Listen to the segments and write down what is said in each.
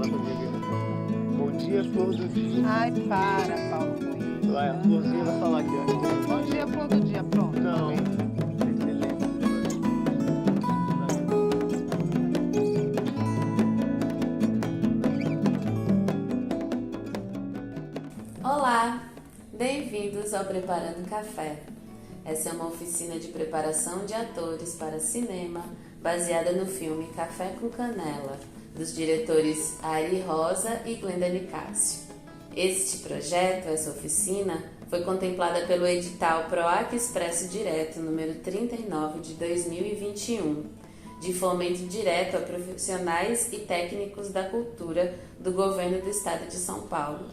Bom dia, flor do dia. Ai, para, Paulo Coelho. Vai, a florzinha vai falar aqui, ó. Bom dia, flor do dia, pronto. Não. Olá, bem-vindos ao Preparando Café. Essa é uma oficina de preparação de atores para cinema baseada no filme Café com Canela, dos diretores Ari Rosa e Glenda Nicásio. Este projeto, essa oficina, foi contemplada pelo edital PROAC Expresso Direto número 39 de 2021, de fomento direto a profissionais e técnicos da cultura do governo do estado de São Paulo,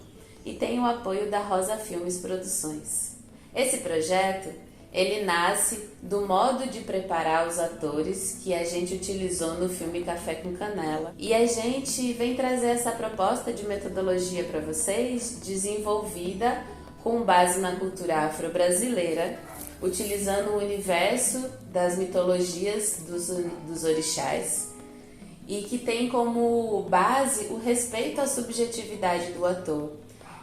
e tem o apoio da Rosa Filmes Produções. Esse projeto, ele nasce do modo de preparar os atores que a gente utilizou no filme Café com Canela. E a gente vem trazer essa proposta de metodologia para vocês, desenvolvida com base na cultura afro-brasileira, utilizando o universo das mitologias dos orixás, e que tem como base o respeito à subjetividade do ator.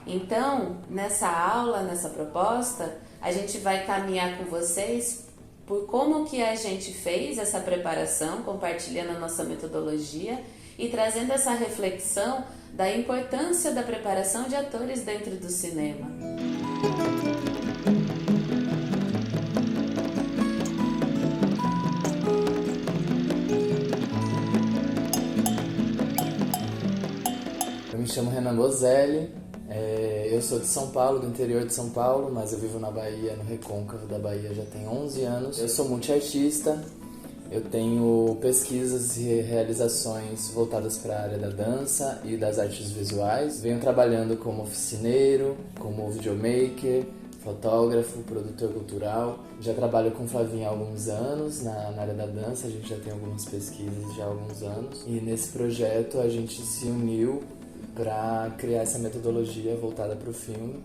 Então, nessa aula, nessa proposta, a gente vai caminhar com vocês por como que a gente fez essa preparação, compartilhando a nossa metodologia e trazendo essa reflexão da importância da preparação de atores dentro do cinema. Eu me chamo Renan Bozelli. Eu sou de São Paulo, do interior de São Paulo, mas eu vivo na Bahia, no Recôncavo da Bahia, já tem 11 anos. Eu sou multiartista, eu tenho pesquisas e realizações voltadas para a área da dança e das artes visuais. Venho trabalhando como oficineiro, como videomaker, fotógrafo, produtor cultural. Já trabalho com Flavinha há alguns anos na área da dança, a gente já tem algumas pesquisas já há alguns anos. E nesse projeto a gente se uniu para criar essa metodologia voltada para o filme,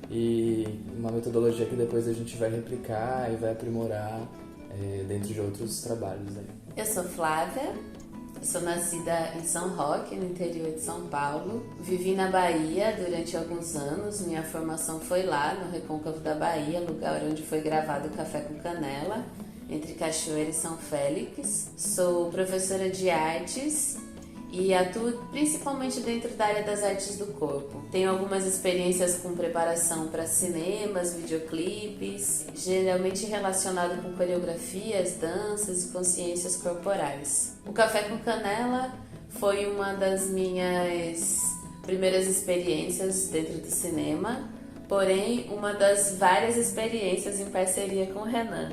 e uma metodologia que depois a gente vai replicar e vai aprimorar dentro de outros trabalhos. Eu sou Flávia, sou nascida em São Roque, no interior de São Paulo. Vivi na Bahia durante alguns anos, minha formação foi lá no Recôncavo da Bahia, lugar onde foi gravado Café com Canela, entre Cachoeira e São Félix. Sou professora de artes e atuo principalmente dentro da área das artes do corpo. Tenho algumas experiências com preparação para cinemas, videoclipes, geralmente relacionado com coreografias, danças e consciências corporais. O Café com Canela foi uma das minhas primeiras experiências dentro do cinema, porém uma das várias experiências em parceria com o Renan.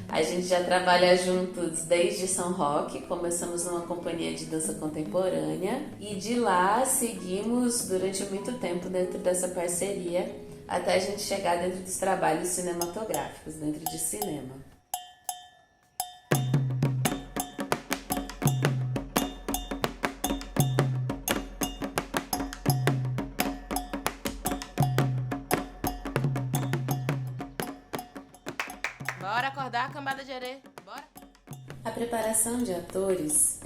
A gente já trabalha juntos desde São Roque, começamos numa companhia de dança contemporânea e de lá seguimos durante muito tempo dentro dessa parceria até a gente chegar dentro dos trabalhos cinematográficos, dentro de cinema. Bora acordar a cambada de areia. Bora. A preparação de atores,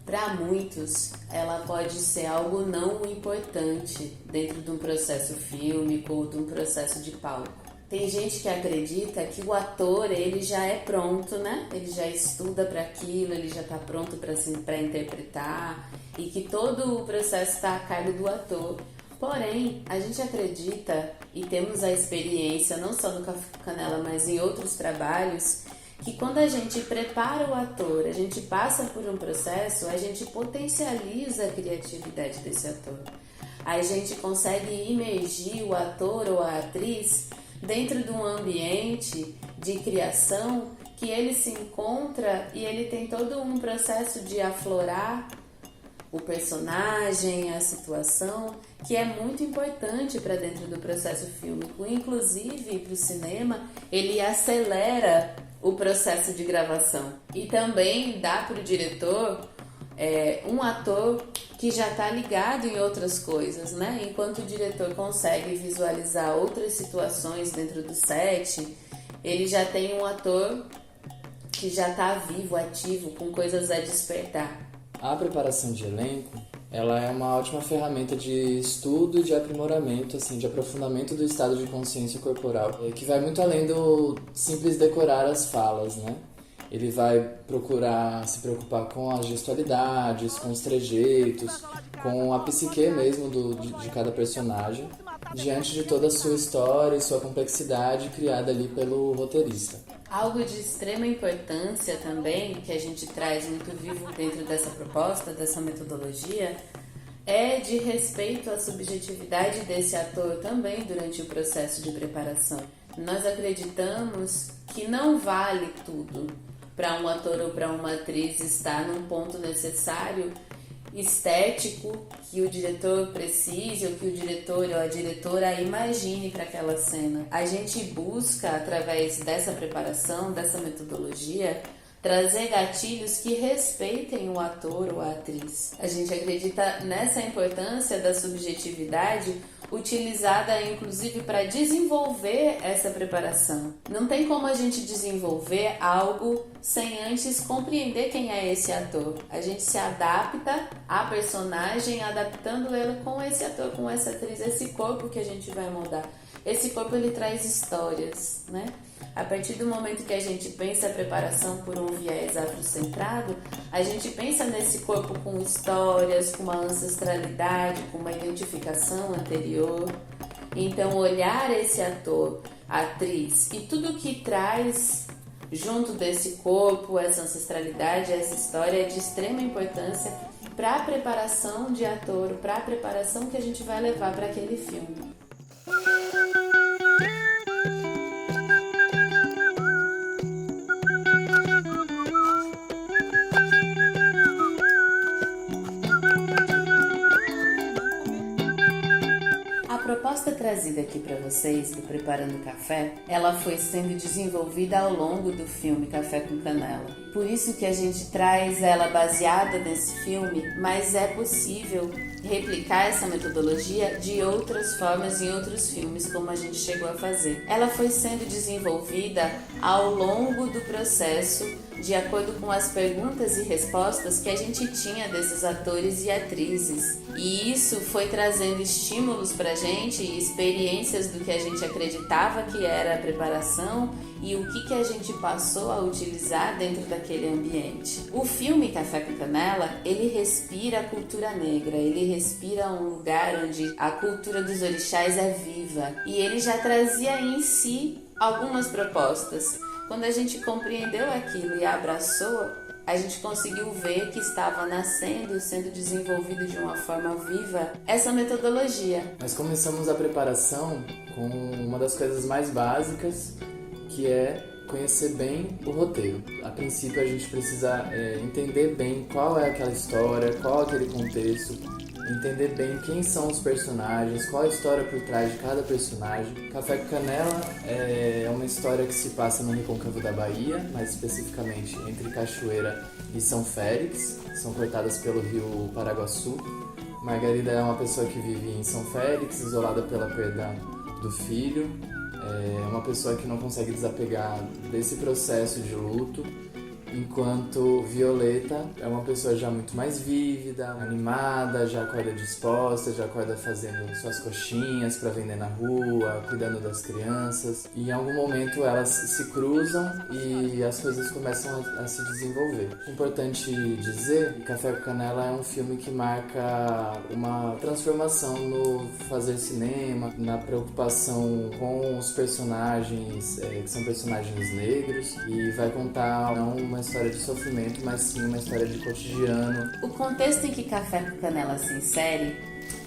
para muitos, ela pode ser algo não importante dentro de um processo fílmico ou de um processo de palco. Tem gente que acredita que o ator, ele já é pronto, né? Ele já estuda para aquilo, ele já está pronto para interpretar, e que todo o processo está a cargo do ator. Porém, a gente acredita, e temos a experiência não só no Café com Canela, mas em outros trabalhos, que quando a gente prepara o ator, a gente passa por um processo, a gente potencializa a criatividade desse ator. A gente consegue imergir o ator ou a atriz dentro de um ambiente de criação que ele se encontra, e ele tem todo um processo de aflorar o personagem, a situação, que é muito importante para dentro do processo fílmico. Inclusive, para o cinema, ele acelera o processo de gravação. E também dá para o diretor um ator que já está ligado em outras coisas, né? Enquanto o diretor consegue visualizar outras situações dentro do set, ele já tem um ator que já está vivo, ativo, com coisas a despertar. A preparação de elenco ela é uma ótima ferramenta de estudo e de aprimoramento, assim, de aprofundamento do estado de consciência corporal, que vai muito além do simples decorar as falas, né? Ele vai procurar se preocupar com as gestualidades, com os trejeitos, com a psique mesmo de cada personagem, diante de toda a sua história e sua complexidade criada ali pelo roteirista. Algo de extrema importância também, que a gente traz muito vivo dentro dessa proposta, dessa metodologia, é de respeito à subjetividade desse ator também durante o processo de preparação. Nós acreditamos que não vale tudo para um ator ou para uma atriz estar num ponto necessário estético que o diretor precise ou que o diretor ou a diretora imagine para aquela cena. A gente busca, através dessa preparação, dessa metodologia, trazer gatilhos que respeitem o ator ou a atriz. A gente acredita nessa importância da subjetividade utilizada inclusive para desenvolver essa preparação. Não tem como a gente desenvolver algo sem antes compreender quem é esse ator. A gente se adapta à personagem, adaptando ela com esse ator, com essa atriz, esse corpo que a gente vai moldar. Esse corpo ele traz histórias, né? A partir do momento que a gente pensa a preparação por um viés afrocentrado, a gente pensa nesse corpo com histórias, com uma ancestralidade, com uma identificação anterior. Então, olhar esse ator, atriz e tudo que traz junto desse corpo, essa ancestralidade, essa história é de extrema importância para a preparação de ator, para a preparação que a gente vai levar para aquele filme. A proposta trazida aqui para vocês do Preparando Café, ela foi sendo desenvolvida ao longo do filme Café com Canela. Por isso que a gente traz ela baseada nesse filme, mas é possível replicar essa metodologia de outras formas em outros filmes, como a gente chegou a fazer. Ela foi sendo desenvolvida ao longo do processo, de acordo com as perguntas e respostas que a gente tinha desses atores e atrizes. E isso foi trazendo estímulos pra gente, experiências do que a gente acreditava que era a preparação e o que a gente passou a utilizar dentro daquele ambiente. O filme Café com Canela, ele respira a cultura negra, ele respira um lugar onde a cultura dos orixás é viva. E ele já trazia em si algumas propostas. Quando a gente compreendeu aquilo e abraçou, a gente conseguiu ver que estava nascendo, sendo desenvolvido de uma forma viva essa metodologia. Nós começamos a preparação com uma das coisas mais básicas, que é conhecer bem o roteiro. A princípio a gente precisa entender bem qual é aquela história, qual é aquele contexto, entender bem quem são os personagens, qual a história por trás de cada personagem. Café com Canela é uma história que se passa no Recôncavo da Bahia, mais especificamente entre Cachoeira e São Félix, são cortadas pelo rio Paraguaçu. Margarida é uma pessoa que vive em São Félix, isolada pela perda do filho, é uma pessoa que não consegue desapegar desse processo de luto, enquanto Violeta é uma pessoa já muito mais vívida, animada, já acorda disposta, já acorda fazendo suas coxinhas para vender na rua, cuidando das crianças. E em algum momento elas se cruzam e as coisas começam a se desenvolver. É importante dizer que Café com Canela é um filme que marca uma transformação no fazer cinema, na preocupação com os personagens, que são personagens negros, e vai contar não uma história de sofrimento, mas sim uma história de cotidiano. O contexto em que Café com Canela se insere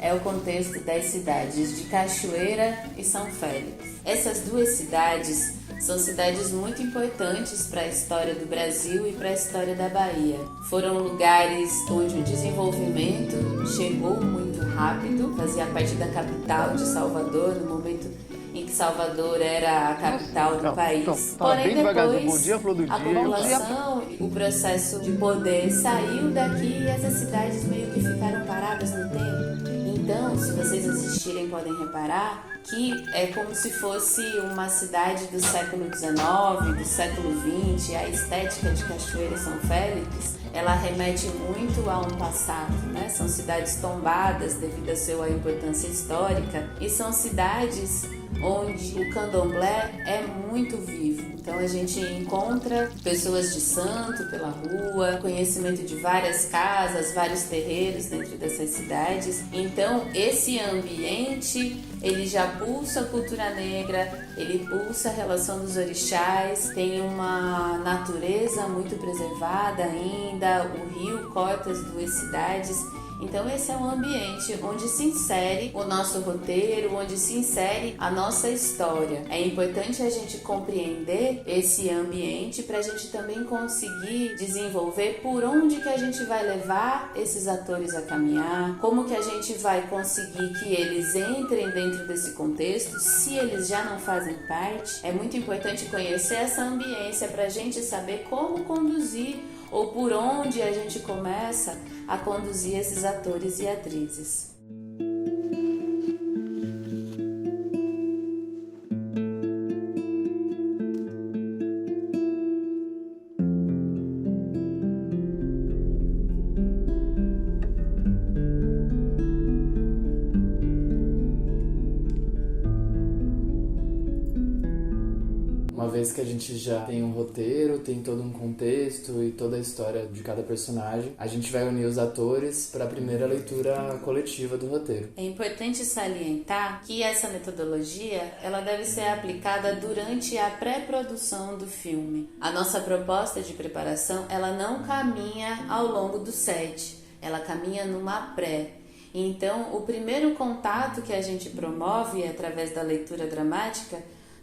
é o contexto das cidades de Cachoeira e São Félix. Essas duas cidades são cidades muito importantes para a história do Brasil e para a história da Bahia. Foram lugares onde o desenvolvimento chegou muito rápido, fazia parte da capital de Salvador, no momento em que Salvador era a capital do país. Porém, depois, a população, o processo de poder saiu daqui e essas cidades meio que ficaram paradas no tempo. Então, se vocês assistirem, podem reparar que é como se fosse uma cidade do século XIX, do século XX. A estética de Cachoeira e São Félix, ela remete muito a um passado, né? São cidades tombadas devido à sua importância histórica e são cidades onde o candomblé é muito vivo. Então a gente encontra pessoas de santo pela rua, conhecimento de várias casas, vários terreiros dentro dessas cidades. Então esse ambiente, ele já pulsa a cultura negra, ele pulsa a relação dos orixás, tem uma natureza muito preservada ainda, o rio corta as duas cidades. Então esse é um ambiente onde se insere o nosso roteiro, onde se insere a nossa história. É importante a gente compreender esse ambiente para a gente também conseguir desenvolver por onde que a gente vai levar esses atores a caminhar, como que a gente vai conseguir que eles entrem dentro desse contexto, se eles já não fazem parte. É muito importante conhecer essa ambiência para a gente saber como conduzir ou por onde a gente começa a conduzir esses atores e atrizes. Uma vez que a gente já tem um roteiro, tem todo um contexto e toda a história de cada personagem, a gente vai unir os atores para a primeira leitura coletiva do roteiro. É importante salientar que essa metodologia ela deve ser aplicada durante a pré-produção do filme. A nossa proposta de preparação ela não caminha ao longo do set, ela caminha numa pré. Então, o primeiro contato que a gente promove através da leitura dramática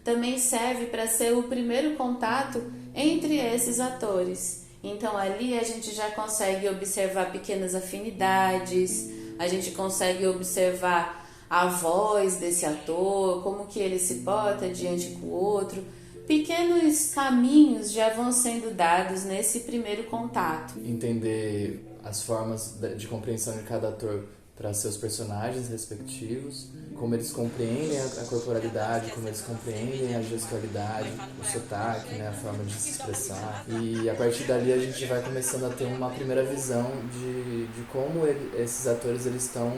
também serve para ser o primeiro contato entre esses atores. Então ali a gente já consegue observar pequenas afinidades, a gente consegue observar a voz desse ator, como que ele se porta diante com o outro. Pequenos caminhos já vão sendo dados nesse primeiro contato. Entender as formas de compreensão de cada ator para seus personagens respectivos, como eles compreendem a corporalidade, como eles compreendem a gestualidade, o sotaque, né, a forma de se expressar. E a partir dali a gente vai começando a ter uma primeira visão de como esses atores eles estão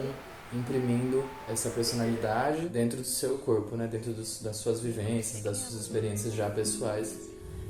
imprimindo essa personalidade dentro do seu corpo, né, dentro das suas vivências, das suas experiências já pessoais.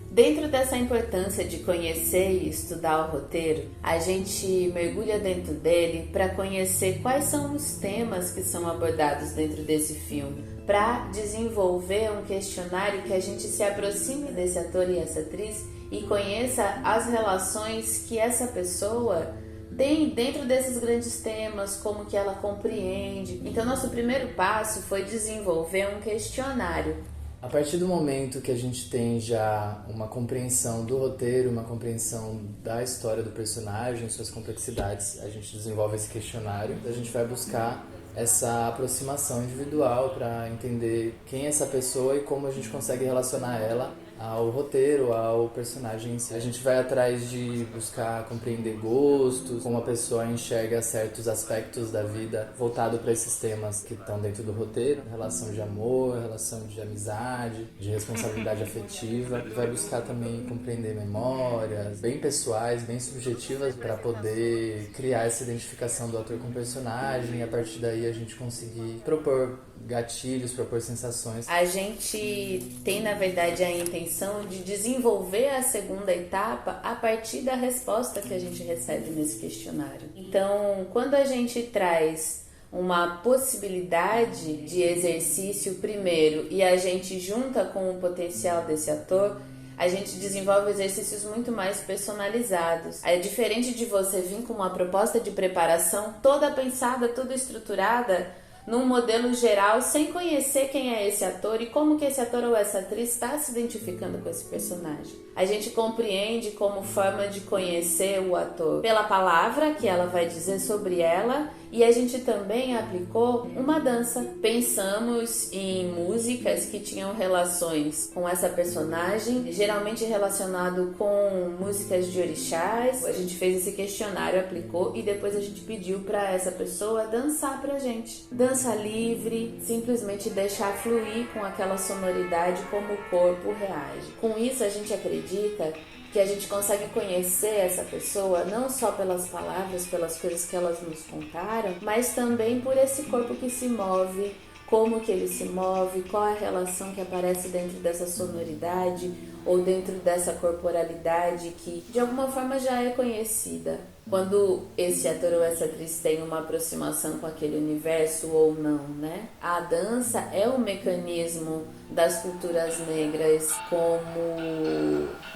Dentro dessa importância de conhecer e estudar o roteiro, a gente mergulha dentro dele para conhecer quais são os temas que são abordados dentro desse filme, para desenvolver um questionário que a gente se aproxime desse ator e essa atriz e conheça as relações que essa pessoa tem dentro desses grandes temas, como que ela compreende. Então, nosso primeiro passo foi desenvolver um questionário. A partir do momento que a gente tem já uma compreensão do roteiro, uma compreensão da história do personagem, suas complexidades, a gente desenvolve esse questionário. A gente vai buscar essa aproximação individual para entender quem é essa pessoa e como a gente consegue relacionar ela ao roteiro, ao personagem em si. A gente vai atrás de buscar compreender gostos, como a pessoa enxerga certos aspectos da vida voltado para esses temas que estão dentro do roteiro, relação de amor, relação de amizade, de responsabilidade afetiva. Vai buscar também compreender memórias bem pessoais, bem subjetivas, para poder criar essa identificação do ator com o personagem e a partir daí a gente conseguir propor gatilhos, propor sensações. A gente tem, na verdade, a intenção de desenvolver a segunda etapa a partir da resposta que a gente recebe nesse questionário. Então, quando a gente traz uma possibilidade de exercício primeiro e a gente junta com o potencial desse ator, a gente desenvolve exercícios muito mais personalizados. É diferente de você vir com uma proposta de preparação toda pensada, toda estruturada, num modelo geral, sem conhecer quem é esse ator e como que esse ator ou essa atriz está se identificando com esse personagem. A gente compreende como forma de conhecer o ator pela palavra que ela vai dizer sobre ela, e a gente também aplicou uma dança. Pensamos em músicas que tinham relações com essa personagem, geralmente relacionado com músicas de orixás. A gente fez esse questionário, aplicou e depois a gente pediu para essa pessoa dançar pra gente. Dançar dança livre, simplesmente deixar fluir com aquela sonoridade como o corpo reage. Com isso a gente acredita que a gente consegue conhecer essa pessoa não só pelas palavras, pelas coisas que elas nos contaram, mas também por esse corpo que se move, como que ele se move, qual a relação que aparece dentro dessa sonoridade ou dentro dessa corporalidade que de alguma forma já é conhecida. Quando esse ator ou essa atriz tem uma aproximação com aquele universo ou não, né? A dança é um mecanismo das culturas negras como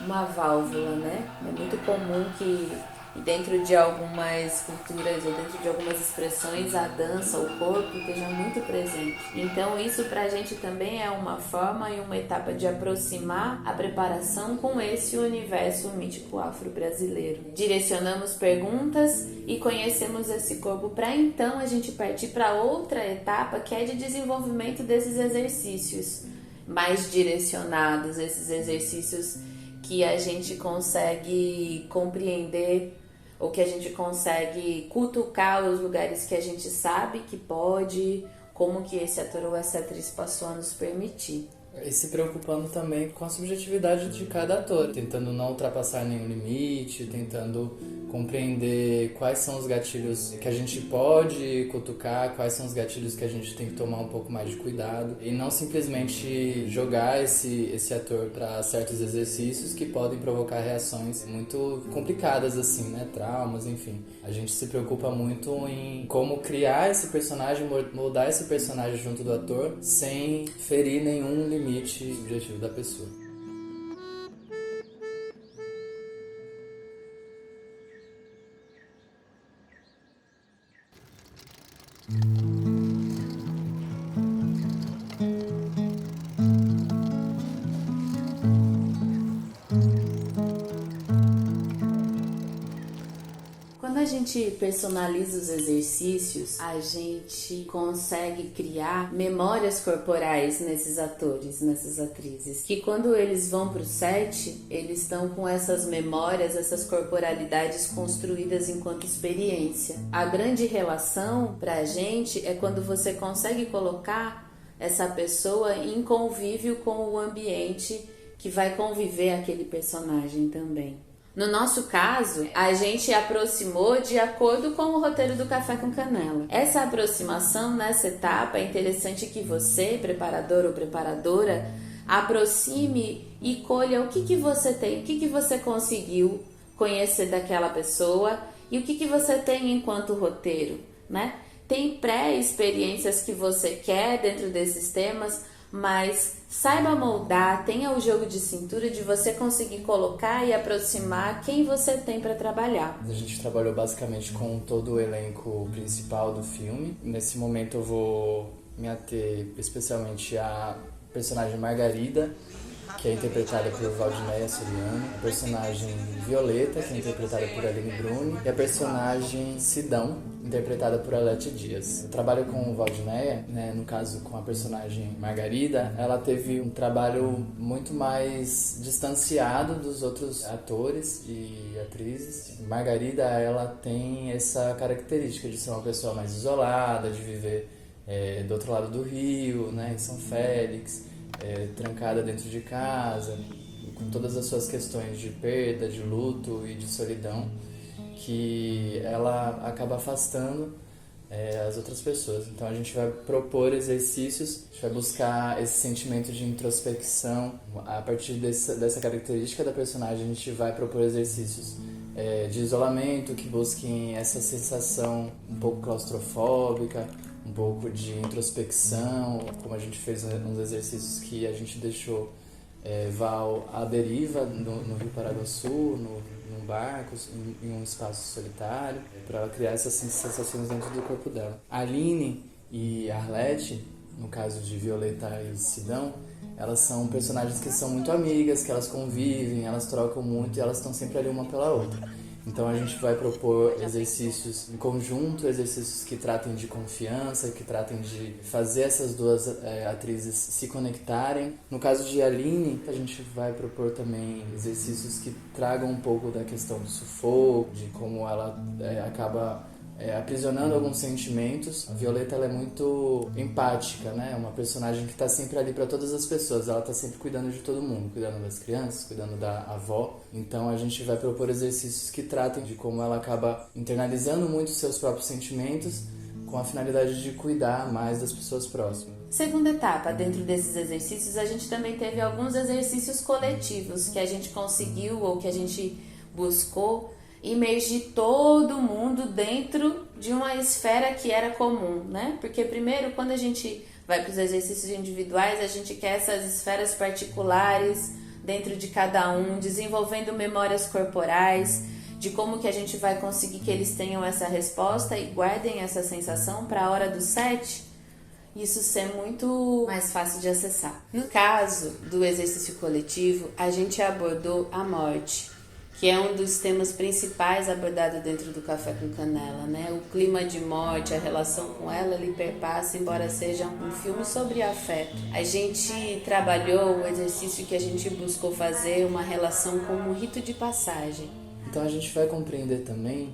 uma válvula, né? É muito comum que dentro de algumas culturas ou dentro de algumas expressões a dança, o corpo esteja muito presente. Então isso pra gente também é uma forma e uma etapa de aproximar a preparação com esse universo mítico afro-brasileiro. Direcionamos perguntas e conhecemos esse corpo para então a gente partir para outra etapa que é de desenvolvimento desses exercícios mais direcionados, esses exercícios que a gente consegue compreender ou que a gente consegue cutucar os lugares que a gente sabe que pode, como que esse ator ou essa atriz passou a nos permitir. E se preocupando também com a subjetividade de cada ator, tentando não ultrapassar nenhum limite, tentando compreender quais são os gatilhos que a gente pode cutucar, quais são os gatilhos que a gente tem que tomar um pouco mais de cuidado e não simplesmente jogar esse ator para certos exercícios que podem provocar reações muito complicadas assim, né, traumas, enfim. A gente se preocupa muito em como criar esse personagem, moldar esse personagem junto do ator sem ferir nenhum limite subjetivo da pessoa. Quando a gente personaliza os exercícios, a gente consegue criar memórias corporais nesses atores, nessas atrizes, que quando eles vão pro set, eles estão com essas memórias, essas corporalidades construídas enquanto experiência. A grande relação pra gente é quando você consegue colocar essa pessoa em convívio com o ambiente que vai conviver aquele personagem também. No nosso caso, a gente aproximou de acordo com o roteiro do Café com Canela. Essa aproximação nessa etapa é interessante que você, preparador ou preparadora, aproxime e colha o que você tem, o que você conseguiu conhecer daquela pessoa e o que você tem enquanto roteiro, né? Tem pré-experiências que você quer dentro desses temas, mas saiba moldar, tenha o jogo de cintura de você conseguir colocar e aproximar quem você tem para trabalhar. A gente trabalhou basicamente com todo o elenco principal do filme. Nesse momento eu vou me ater especialmente à personagem Margarida, que é interpretada por Valdinéia Soriano, a personagem Violeta, que é interpretada por Aline Bruni, e a personagem Sidão, interpretada por Alete Dias. Eu trabalho com Valdinéia, né, no caso com a personagem Margarida, ela teve um trabalho muito mais distanciado dos outros atores e atrizes. Margarida, ela tem essa característica de ser uma pessoa mais isolada, de viver do outro lado do rio, né, em São Félix, trancada dentro de casa, com todas as suas questões de perda, de luto e de solidão, que ela acaba afastando as outras pessoas. Então a gente vai propor exercícios, a gente vai buscar esse sentimento de introspecção. A partir dessa característica da personagem, a gente vai propor exercícios de isolamento que busquem essa sensação um pouco claustrofóbica, um pouco de introspecção, como a gente fez uns exercícios que a gente deixou Val à deriva no Rio Paraguaçu, num barco, em um espaço solitário, para ela criar essas sensações dentro do corpo dela. A Aline e a Arlete, no caso de Violeta e Sidão, elas são personagens que são muito amigas, que elas convivem, elas trocam muito e elas estão sempre ali uma pela outra. Então a gente vai propor exercícios em conjunto, exercícios que tratem de confiança, que tratem de fazer essas duas atrizes se conectarem. No caso de Aline, a gente vai propor também exercícios que tragam um pouco da questão do sufoco, de como ela acaba aprisionando alguns sentimentos. A Violeta, ela é muito empática, né? É uma personagem que está sempre ali para todas as pessoas. Ela está sempre cuidando de todo mundo, cuidando das crianças, cuidando da avó. Então a gente vai propor exercícios que tratem de como ela acaba internalizando muito os seus próprios sentimentos, com a finalidade de cuidar mais das pessoas próximas. Segunda etapa, dentro desses exercícios, a gente também teve alguns exercícios coletivos que a gente conseguiu ou que a gente buscou imergir todo mundo dentro de uma esfera que era comum, né? Porque primeiro, quando a gente vai para os exercícios individuais, a gente quer essas esferas particulares dentro de cada um, desenvolvendo memórias corporais, de como que a gente vai conseguir que eles tenham essa resposta e guardem essa sensação para a hora do set, isso ser muito mais fácil de acessar. No caso do exercício coletivo, a gente abordou a morte, que é um dos temas principais abordados dentro do Café com Canela, né? O clima de morte, a relação com ela, ele perpassa, embora seja um filme sobre afeto. A gente trabalhou o exercício que a gente buscou fazer, uma relação como um rito de passagem. Então a gente vai compreender também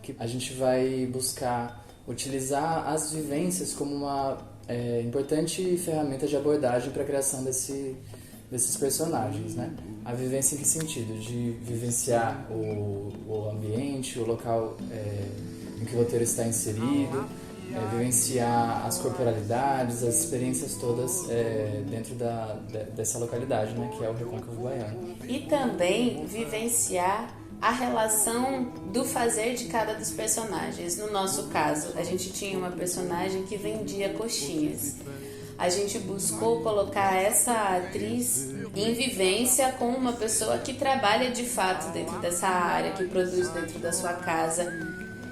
que a gente vai buscar utilizar as vivências como uma importante ferramenta de abordagem para a criação desses personagens, né? A vivência em que sentido? De vivenciar o ambiente, o local em que o roteiro está inserido, vivenciar as corporalidades, as experiências todas dentro dessa localidade, né? Que é o Recôncavo Baiano. E também vivenciar a relação do fazer de cada dos personagens. No nosso caso, a gente tinha uma personagem que vendia coxinhas. A gente buscou colocar essa atriz em vivência com uma pessoa que trabalha de fato dentro dessa área, que produz dentro da sua casa.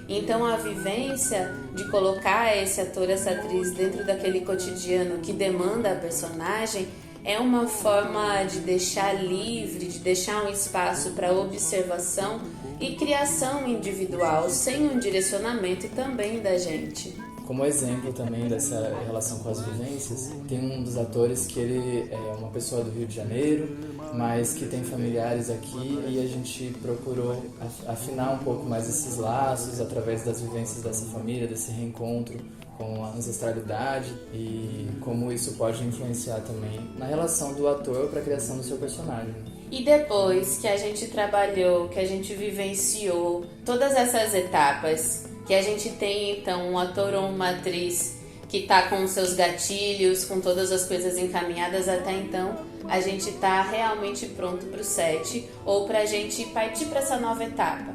Então a vivência de colocar esse ator, essa atriz dentro daquele cotidiano que demanda a personagem é uma forma de deixar livre, de deixar um espaço para observação e criação individual, sem um direcionamento também da gente. Como exemplo também dessa relação com as vivências, tem um dos atores que ele é uma pessoa do Rio de Janeiro, mas que tem familiares aqui, e a gente procurou afinar um pouco mais esses laços através das vivências dessa família, desse reencontro com a ancestralidade e como isso pode influenciar também na relação do ator para a criação do seu personagem. E depois que a gente trabalhou, que a gente vivenciou todas essas etapas, que a gente tem então um ator ou uma atriz que está com os seus gatilhos, com todas as coisas encaminhadas até então, a gente está realmente pronto para o set ou para a gente partir para essa nova etapa.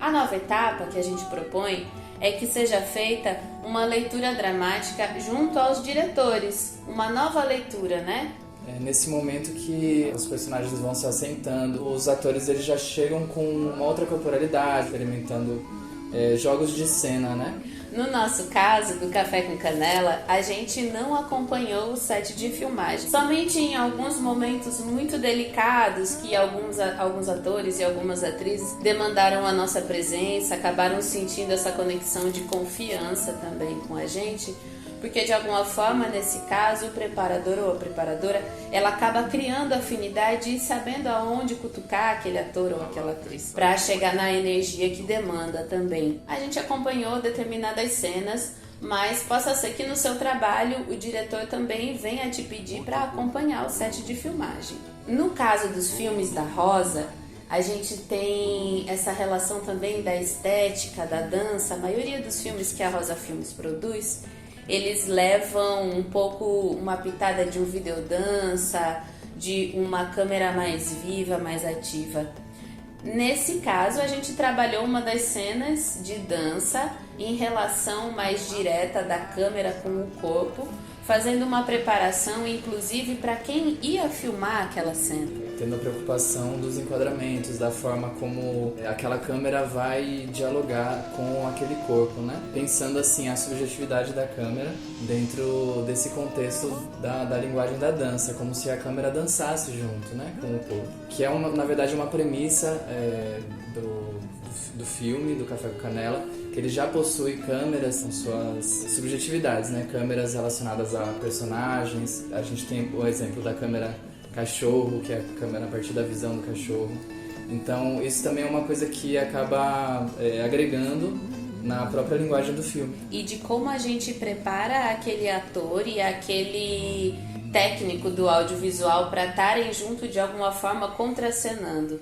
A nova etapa que a gente propõe é que seja feita uma leitura dramática junto aos diretores, uma nova leitura, né? É nesse momento que os personagens vão se assentando, os atores eles já chegam com uma outra corporalidade, experimentando jogos de cena, né? No nosso caso, do Café com Canela, a gente não acompanhou o set de filmagem. Somente em alguns momentos muito delicados que alguns atores e algumas atrizes demandaram a nossa presença, acabaram sentindo essa conexão de confiança também com a gente, porque de alguma forma, nesse caso, o preparador ou a preparadora, ela acaba criando afinidade e sabendo aonde cutucar aquele ator ou aquela atriz, para chegar na energia que demanda também. A gente acompanhou determinadas cenas, mas possa ser que no seu trabalho o diretor também venha te pedir para acompanhar o set de filmagem. No caso dos filmes da Rosa, a gente tem essa relação também da estética, da dança. A maioria dos filmes que a Rosa Filmes produz, eles levam um pouco uma pitada de um videodança, de uma câmera mais viva, mais ativa. Nesse caso, a gente trabalhou uma das cenas de dança em relação mais direta da câmera com o corpo, fazendo uma preparação, inclusive, para quem ia filmar aquela cena. Tendo a preocupação dos enquadramentos, da forma como aquela câmera vai dialogar com aquele corpo, né? Pensando assim a subjetividade da câmera dentro desse contexto da linguagem da dança, como se a câmera dançasse junto, né, com o corpo. Que é, na verdade, uma premissa do filme, do Café com Canela, que ele já possui câmeras com suas subjetividades, né? Câmeras relacionadas a personagens. A gente tem o exemplo da câmera cachorro, que é a câmera a partir da visão do cachorro. Então isso também é uma coisa que acaba agregando na própria linguagem do filme. E de como a gente prepara aquele ator e aquele técnico do audiovisual para estarem junto de alguma forma contracenando.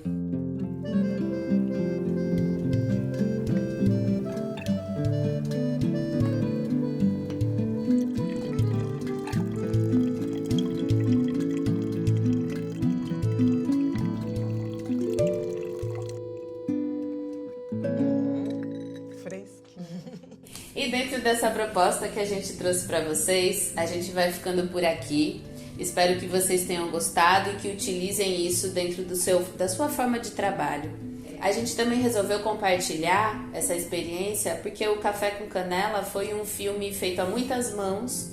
E dentro dessa proposta que a gente trouxe para vocês, a gente vai ficando por aqui. Espero que vocês tenham gostado e que utilizem isso dentro da sua forma de trabalho. A gente também resolveu compartilhar essa experiência porque o Café com Canela foi um filme feito a muitas mãos,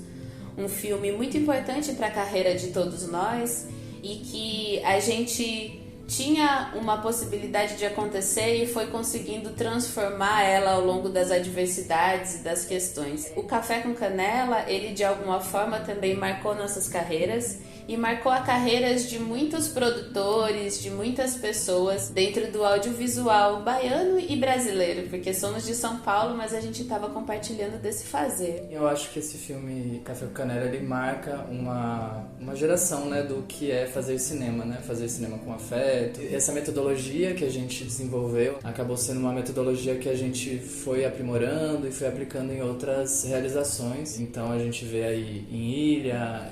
um filme muito importante para a carreira de todos nós e que a gente tinha uma possibilidade de acontecer e foi conseguindo transformar ela ao longo das adversidades e das questões. O Café com Canela, ele de alguma forma também marcou nossas carreiras e marcou a carreiras de muitos produtores, de muitas pessoas dentro do audiovisual baiano e brasileiro, porque somos de São Paulo, mas a gente estava compartilhando desse fazer. Eu acho que esse filme Café com Canela, ele marca uma geração, né, do que é fazer cinema, né, fazer cinema com afeto. Essa metodologia que a gente desenvolveu acabou sendo uma metodologia que a gente foi aprimorando e foi aplicando em outras realizações. Então a gente vê aí em Ilha,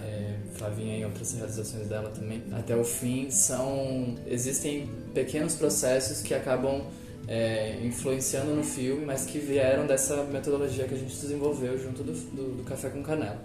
Flavinha em outras realizações dela também, até o fim, existem pequenos processos que acabam influenciando no filme, mas que vieram dessa metodologia que a gente desenvolveu junto do Café com Canela.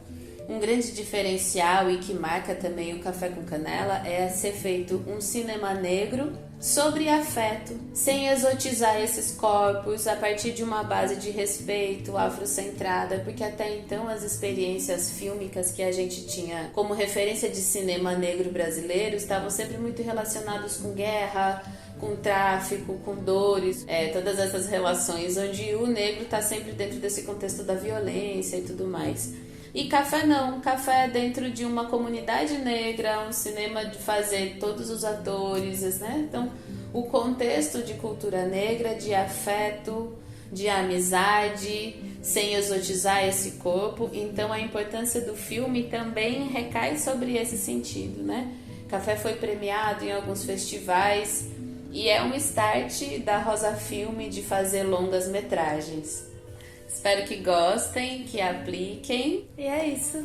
Um grande diferencial e que marca também o Café com Canela é ser feito um cinema negro sobre afeto, sem exotizar esses corpos, a partir de uma base de respeito afrocentrada, porque até então as experiências fílmicas que a gente tinha como referência de cinema negro brasileiro estavam sempre muito relacionados com guerra, com tráfico, com dores, todas essas relações onde o negro está sempre dentro desse contexto da violência e tudo mais. E Café não, Café é dentro de uma comunidade negra, um cinema de fazer todos os atores, né? Então, o contexto de cultura negra, de afeto, de amizade, sem exotizar esse corpo. Então, a importância do filme também recai sobre esse sentido, né? Café foi premiado em alguns festivais e é um start da Rosa Filme de fazer longas metragens. Espero que gostem, que apliquem, e é isso.